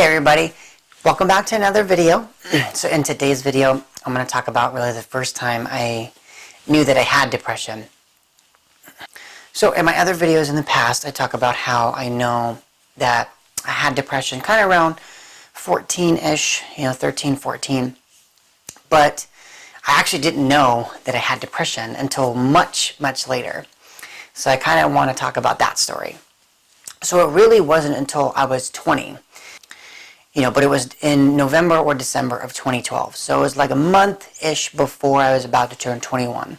Hey everybody, welcome back to another video. So in today's video, I'm going to talk about really the first time I knew that I had depression. So in my other videos in the past, I talk about how I know that I had depression kind of around 14-ish, 13, 14. But I actually didn't know that I had depression until much, much later. So I kind of want to talk about that story. So it really wasn't until I was 20. But it was in November or December of 2012. So it was like a month-ish before I was about to turn 21.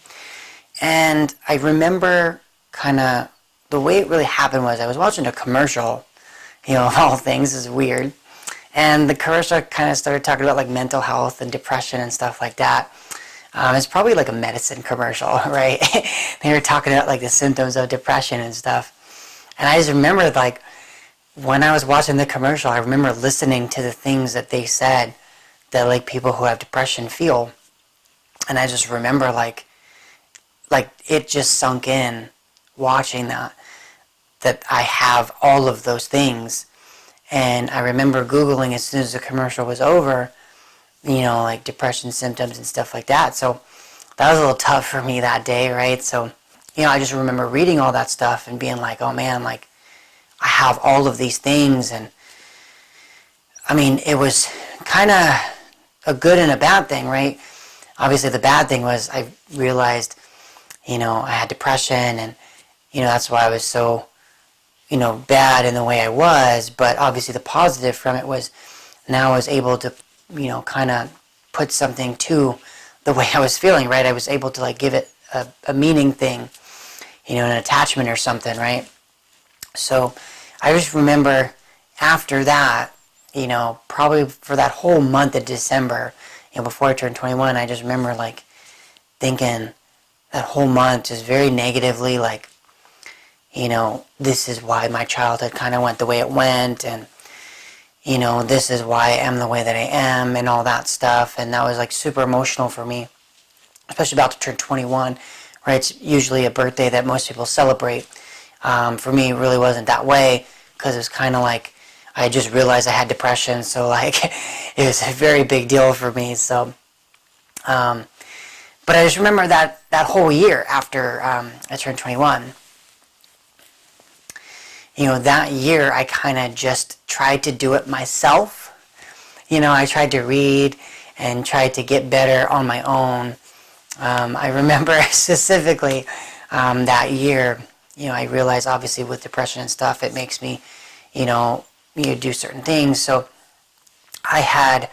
And I remember kind of the way it really happened was I was watching a commercial, of all things, is weird. And the commercial kind of started talking about like mental health and depression and stuff like that. It's probably like a medicine commercial, right? They were talking about like the symptoms of depression and stuff. And I just remember like, when I was watching the commercial, I remember listening to the things that they said that like people who have depression feel. And I just remember like it just sunk in watching that I have all of those things. And I remember Googling as soon as the commercial was over, like depression symptoms and stuff like that. So that was a little tough for me that day, right? So, I just remember reading all that stuff and being like, oh man, like, I have all of these things. And I mean, it was kind of a good and a bad thing, right? Obviously the bad thing was I realized, I had depression and, that's why I was so, bad in the way I was. But obviously the positive from it was now I was able to, kind of put something to the way I was feeling, right? I was able to like give it a meaning thing, an attachment or something, right? So I just remember after that, probably for that whole month of December, before I turned 21, I just remember like thinking that whole month just very negatively, like, this is why my childhood kind of went the way it went, and, this is why I am the way that I am, and all that stuff. And that was like super emotional for me, especially about to turn 21, right? It's usually a birthday that most people celebrate. For me, it really wasn't that way, because it was kind of like I just realized I had depression, so like it was a very big deal for me. So, but I just remember that whole year after I turned 21. That year I kind of just tried to do it myself. I tried to read and tried to get better on my own. I remember specifically that year. I realized obviously with depression and stuff, it makes me, do certain things. So I had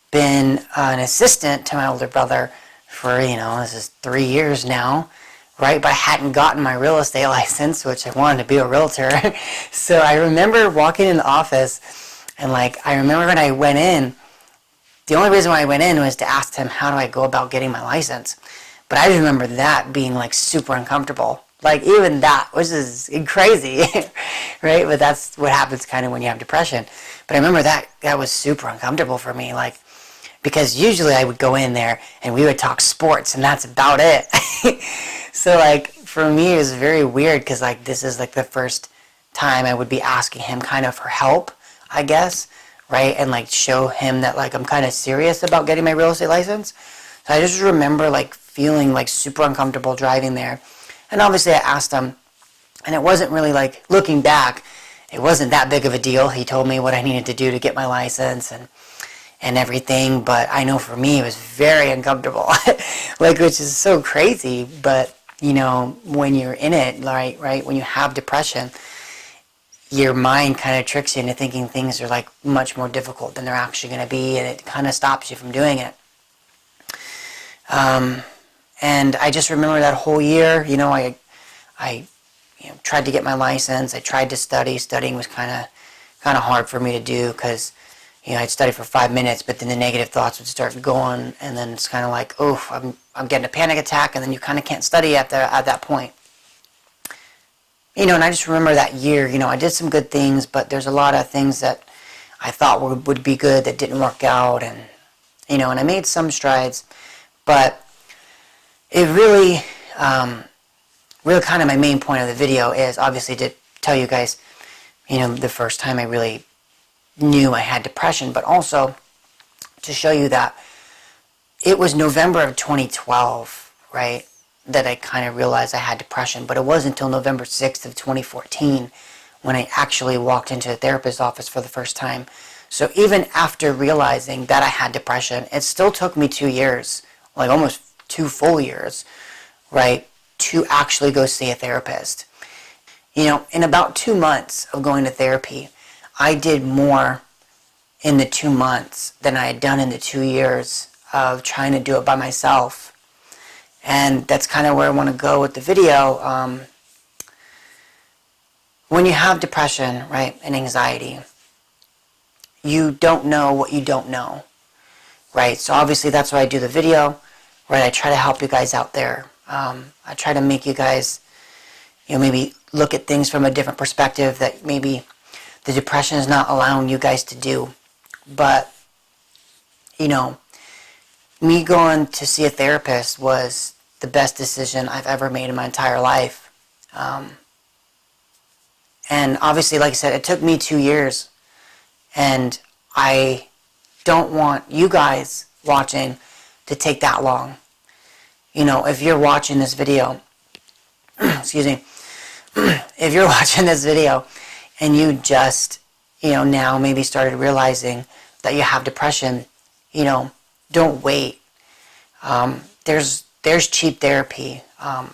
been an assistant to my older brother for, this is 3 years now, right? But I hadn't gotten my real estate license, which I wanted to be a realtor. So I remember walking in the office and like, I remember when I went in, the only reason why I went in was to ask him, how do I go about getting my license? But I just remember that being like super uncomfortable. Like even that, which is crazy, right? But that's what happens kind of when you have depression. But I remember that was super uncomfortable for me, like, because usually I would go in there and we would talk sports and that's about it. So like for me it was very weird because like this is like the first time I would be asking him kind of for help, I guess, right? And like show him that like I'm kind of serious about getting my real estate license. So I just remember like feeling like super uncomfortable driving there. And obviously I asked him, and it wasn't really like, looking back, it wasn't that big of a deal. He told me what I needed to do to get my license and everything, but I know for me it was very uncomfortable, like, which is so crazy. But, when you're in it, right, when you have depression, your mind kind of tricks you into thinking things are like much more difficult than they're actually going to be, and it kind of stops you from doing it. And I just remember that whole year, I tried to get my license. I tried to study. Studying was kind of hard for me to do because, I'd study for 5 minutes, but then the negative thoughts would start going, and then it's kind of like, oh, I'm getting a panic attack, and then you kind of can't study at that point. And I just remember that year, I did some good things, but there's a lot of things that I thought would be good that didn't work out, and, and I made some strides, but it really kind of my main point of the video is obviously to tell you guys, the first time I really knew I had depression, but also to show you that it was November of 2012, right, that I kind of realized I had depression. But it wasn't until November 6th of 2014 when I actually walked into a therapist's office for the first time. So even after realizing that I had depression, it still took me 2 years, like almost 2 full years, right, to actually go see a therapist. In about 2 months of going to therapy, I did more in the 2 months than I had done in the 2 years of trying to do it by myself. And that's kind of where I want to go with the video. When you have depression, right, and anxiety, you don't know what you don't know, right? So obviously that's why I do the video, right? I try to help you guys out there. I try to make you guys, maybe look at things from a different perspective that maybe the depression is not allowing you guys to do. But, me going to see a therapist was the best decision I've ever made in my entire life. And obviously, like I said, it took me 2 years. And I don't want you guys watching to take that long. If you're watching this video, excuse me, if you're watching this video and you just, now maybe started realizing that you have depression, don't wait. There's cheap therapy.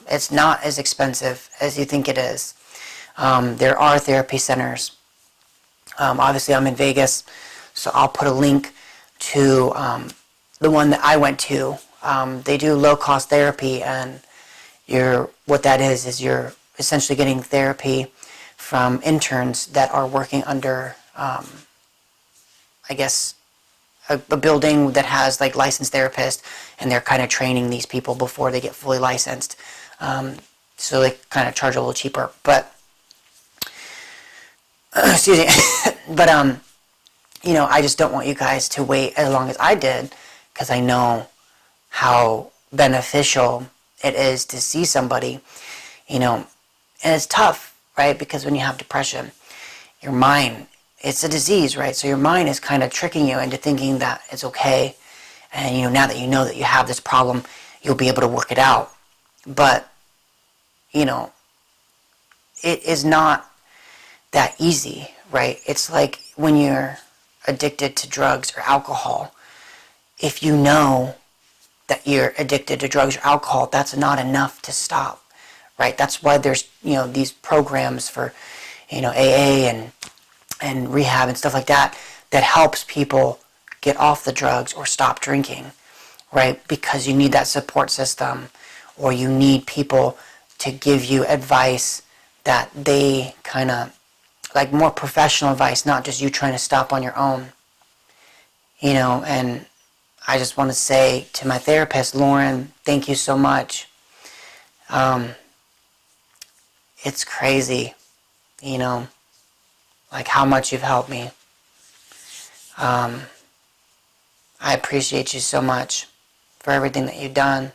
It's not as expensive as you think it is. There are therapy centers. Obviously, I'm in Vegas, so I'll put a link to the one that I went to. They do low-cost therapy, and what that is you're essentially getting therapy from interns that are working under, I guess, a building that has like licensed therapists, and they're kind of training these people before they get fully licensed. So they kind of charge a little cheaper. But excuse me. But I just don't want you guys to wait as long as I did, because I know how beneficial it is to see somebody, and it's tough, right? Because when you have depression, your mind, it's a disease, right? So your mind is kind of tricking you into thinking that it's okay. And, now that you know that you have this problem, you'll be able to work it out. But, it is not that easy, right? It's like when you're addicted to drugs or alcohol. If you know that you're addicted to drugs or alcohol, that's not enough to stop, right? That's why there's, these programs for, AA and rehab and stuff like that, that helps people get off the drugs or stop drinking, right? Because you need that support system, or you need people to give you advice that they kind of, like more professional advice, not just you trying to stop on your own. And I just want to say to my therapist, Lauren, thank you so much. It's crazy, like how much you've helped me. I appreciate you so much for everything that you've done.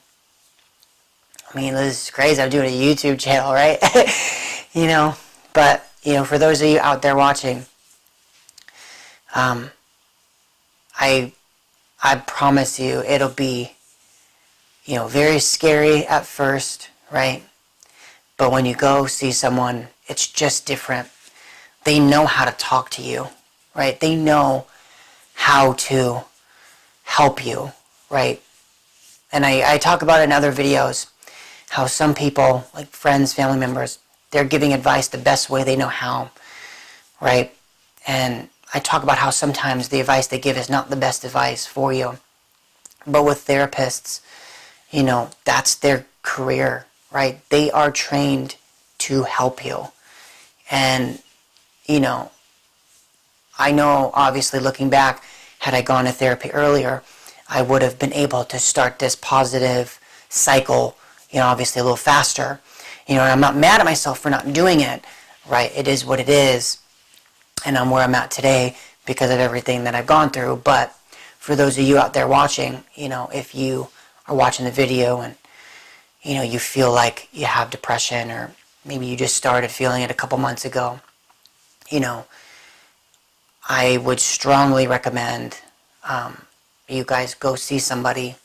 I mean, this is crazy. I'm doing a YouTube channel, right? But, for those of you out there watching, I promise you it'll be, very scary at first, right? But when you go see someone, it's just different. They know how to talk to you, right? They know how to help you, right? And I talk about it in other videos, how some people, like friends, family members, they're giving advice the best way they know how, right? And I talk about how sometimes the advice they give is not the best advice for you. But with therapists, that's their career, right? They are trained to help you. And, I know, obviously, looking back, had I gone to therapy earlier, I would have been able to start this positive cycle, obviously a little faster. And I'm not mad at myself for not doing it, right? It is what it is. And I'm where I'm at today because of everything that I've gone through. But for those of you out there watching, if you are watching the video and, you feel like you have depression, or maybe you just started feeling it a couple months ago, I would strongly recommend you guys go see somebody.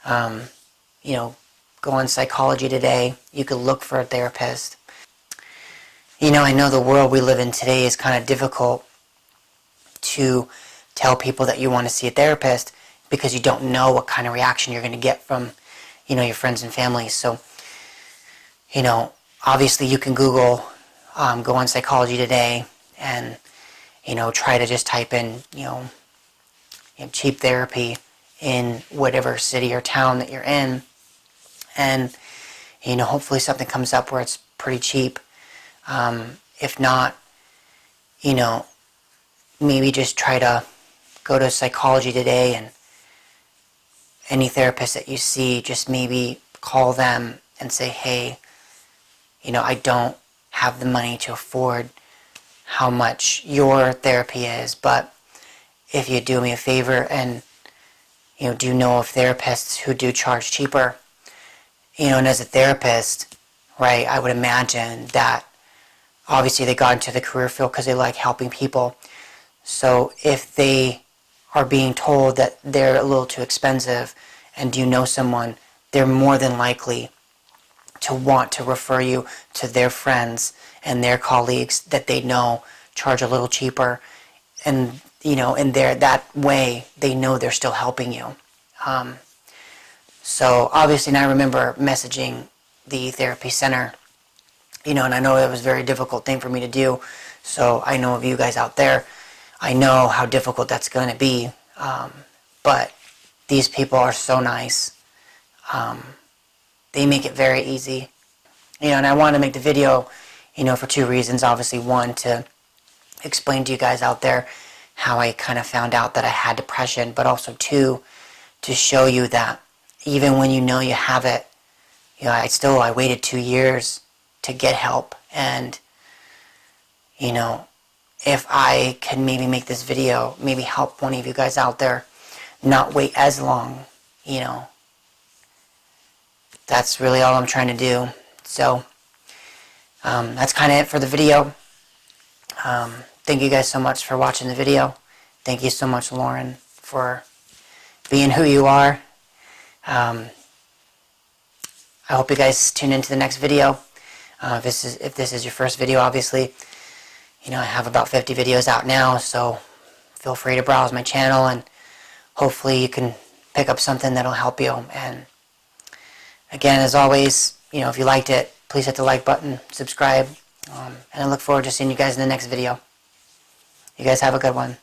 You know, go on Psychology Today. You could look for a therapist. You know, I know the world we live in today is kind of difficult to tell people that you want to see a therapist because you don't know what kind of reaction you're going to get from, you know, your friends and family. So, you know, obviously you can Google, go on Psychology Today and, you know, try to just type in, cheap therapy in whatever city or town that you're in. And, you know, hopefully something comes up where it's pretty cheap. If not, you know, maybe just try to go to Psychology Today, and any therapist that you see, just maybe call them and say, hey, you know, I don't have the money to afford how much your therapy is, but if you do me a favor and, you know, do know of therapists who do charge cheaper, you know, and as a therapist, right, I would imagine that obviously they got into the career field because they like helping people. So if they are being told that they're a little too expensive and do you know someone, they're more than likely to want to refer you to their friends and their colleagues that they know charge a little cheaper. And, you know, in that way, they know they're still helping you. So obviously, and I remember messaging the therapy center, you know, and I know it was a very difficult thing for me to do. So I know of you guys out there, I know how difficult that's going to be. But these people are so nice. They make it very easy. You know, and I wanted to make the video, you know, for two reasons. Obviously, one, to explain to you guys out there how I kind of found out that I had depression, but also two, to show you that even when you know you have it, you know, I waited 2 years to get help. And, you know, if I can maybe make this video, maybe help one of you guys out there not wait as long, you know, that's really all I'm trying to do. So, that's kind of it for the video. Thank you guys so much for watching the video. Thank you so much, Lauren, for being who you are. I hope you guys tune into the next video. If this is your first video, obviously, you know, I have about 50 videos out now, so feel free to browse my channel, and hopefully you can pick up something that'll help you. And again, as always, you know, if you liked it, please hit the like button, subscribe, and I look forward to seeing you guys in the next video. You guys have a good one.